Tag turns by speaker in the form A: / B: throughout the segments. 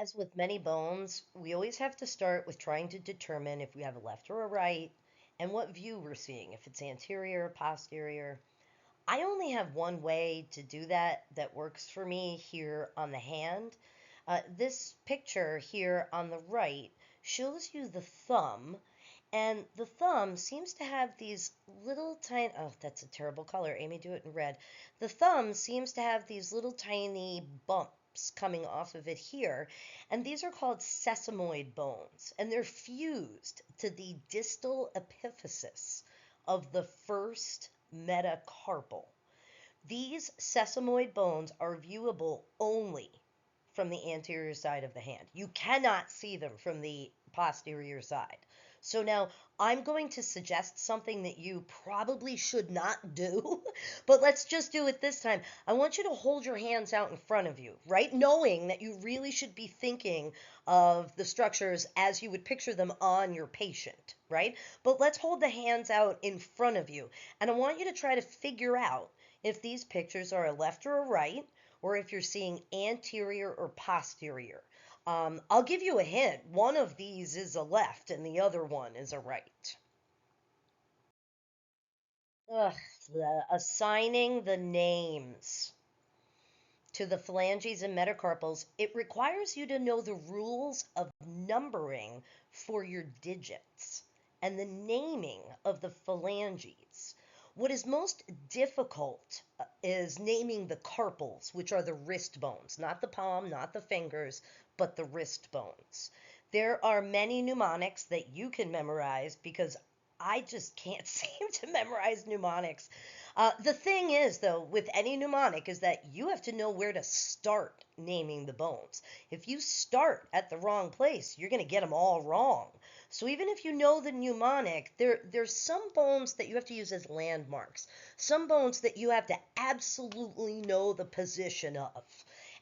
A: As with many bones, we always have to start with trying to determine if we have a left or a right and what view we're seeing, if it's anterior, posterior. I only have one way to do that works for me here on the hand. This picture here on the right shows you the thumb, and the thumb seems to have these little tiny, oh, that's a terrible color. Amy, do it in red. The thumb seems to have these little tiny bumps coming off of it here, and these are called sesamoid bones, and they're fused to the distal epiphysis of the first metacarpal. These sesamoid bones are viewable only from the anterior side of the hand. You cannot see them from the posterior side. So now I'm going to suggest something that you probably should not do, but let's just do it this time. I want you to hold your hands out in front of you, right? Knowing that you really should be thinking of the structures as you would picture them on your patient, right? But let's hold the hands out in front of you. And I want you to try to figure out if these pictures are a left or a right, or if you're seeing anterior or posterior. I'll give you a hint. One of these is a left and the other one is a right. Ugh, assigning the names to the phalanges and metacarpals, it requires you to know the rules of numbering for your digits and the naming of the phalanges. What is most difficult is naming the carpals, which are the wrist bones, not the palm, not the fingers, but the wrist bones. There are many mnemonics that you can memorize because I just can't seem to memorize mnemonics. The thing is, though, with any mnemonic, is that you have to know where to start naming the bones. If you start at the wrong place, you're going to get them all wrong. So even if you know the mnemonic, there's some bones that you have to use as landmarks. Some bones that you have to absolutely know the position of.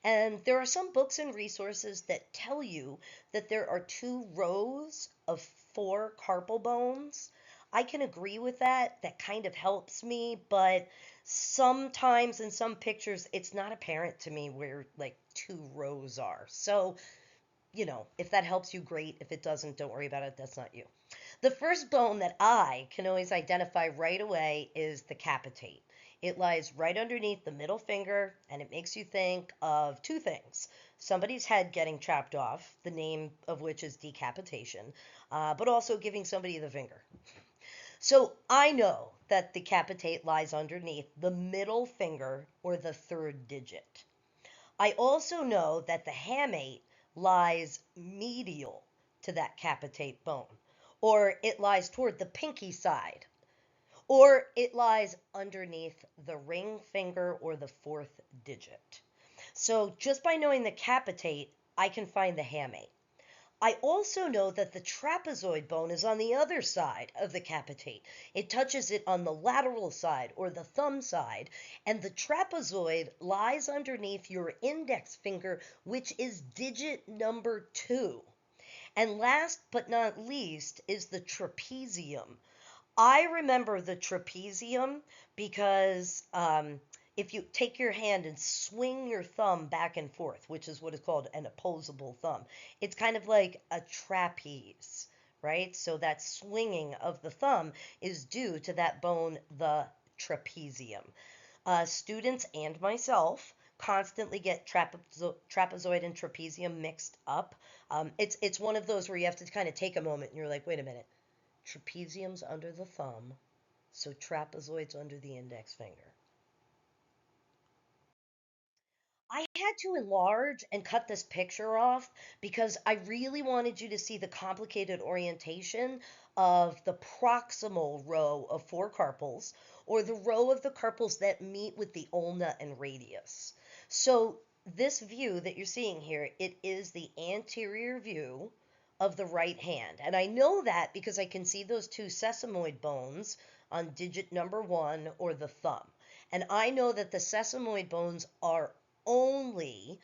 A: And there are some books and resources that tell you that there are two rows of four carpal bones. I can agree with that. That kind of helps me, but sometimes in some pictures, it's not apparent to me where like two rows are. So, if that helps you, great. If it doesn't, don't worry about it. That's not you. The first bone that I can always identify right away is the capitate. It lies right underneath the middle finger, and it makes you think of two things: somebody's head getting chopped off, the name of which is decapitation, but also giving somebody the finger. So I know that the capitate lies underneath the middle finger or the third digit. I also know that the hamate lies medial to that capitate bone, or it lies toward the pinky side, or it lies underneath the ring finger or the fourth digit. So just by knowing the capitate, I can find the hamate. I also know that the trapezoid bone is on the other side of the capitate. It touches it on the lateral side or the thumb side, and the trapezoid lies underneath your index finger, which is digit number 2. And last but not least is the trapezium. I remember the trapezium because if you take your hand and swing your thumb back and forth, which is what is called an opposable thumb, it's kind of like a trapeze, right? So that swinging of the thumb is due to that bone, the trapezium. Students and myself constantly get trapezoid and trapezium mixed up. It's one of those where you have to kind of take a moment and you're like, wait a minute, trapezium's under the thumb, so trapezoid's under the index finger. I had to enlarge and cut this picture off because I really wanted you to see the complicated orientation of the proximal row of four carpals, or the row of the carpals that meet with the ulna and radius. So this view that you're seeing here, it is the anterior view of the right hand. And I know that because I can see those two sesamoid bones on digit number 1 or the thumb. And I know that the sesamoid bones are only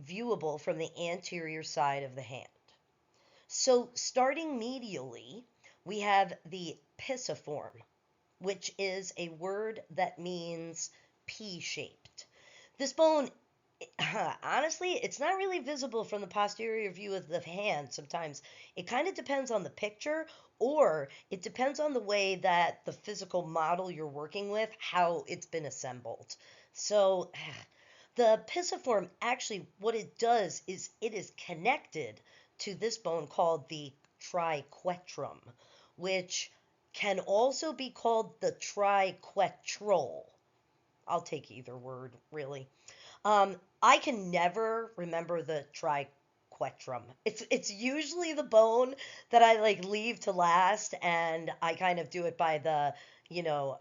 A: viewable from the anterior side of the hand. So starting medially, we have the pisiform, which is a word that means P-shaped. This bone Honestly, it's not really visible from the posterior view of the hand sometimes. It kind of depends on the picture, or it depends on the way that the physical model you're working with, how it's been assembled. So, the pisiform actually, what it does is it is connected to this bone called the triquetrum, which can also be called the triquetral. I'll take either word, really. I can never remember the triquetrum. It's usually the bone that I like leave to last, and I kind of do it by the,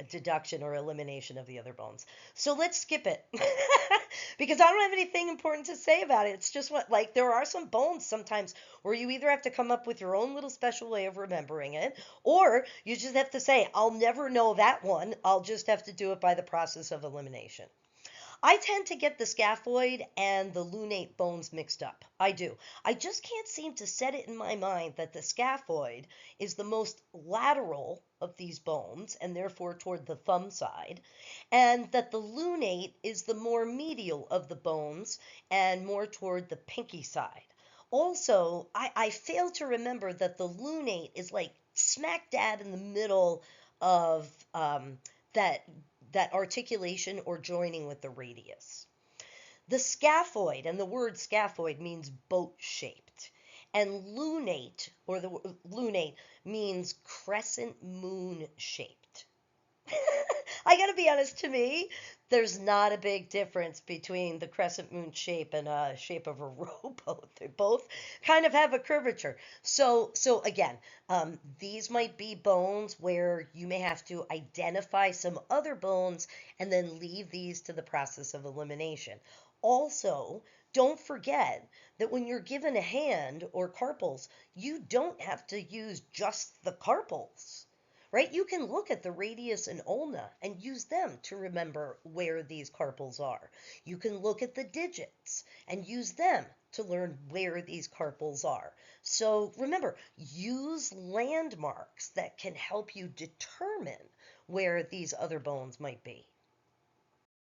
A: deduction or elimination of the other bones. So let's skip it because I don't have anything important to say about it. It's just what, like, there are some bones sometimes where you either have to come up with your own little special way of remembering it, or you just have to say, I'll never know that one. I'll just have to do it by the process of elimination. I tend to get the scaphoid and the lunate bones mixed up. I do. I just can't seem to set it in my mind that the scaphoid is the most lateral of these bones and therefore toward the thumb side, and that the lunate is the more medial of the bones and more toward the pinky side. Also, I fail to remember that the lunate is like smack dab in the middle of that that articulation or joining with the radius. The scaphoid, and the word scaphoid means boat shaped, and lunate, or the lunate, means crescent moon shaped. I gotta be honest, to me, there's not a big difference between the crescent moon shape and a shape of a rowboat. They both kind of have a curvature. So again, these might be bones where you may have to identify some other bones and then leave these to the process of elimination. Also, don't forget that when you're given a hand or carpals, you don't have to use just the carpals, right? You can look at the radius and ulna and use them to remember where these carpals are. You can look at the digits and use them to learn where these carpals are. So remember, use landmarks that can help you determine where these other bones might be.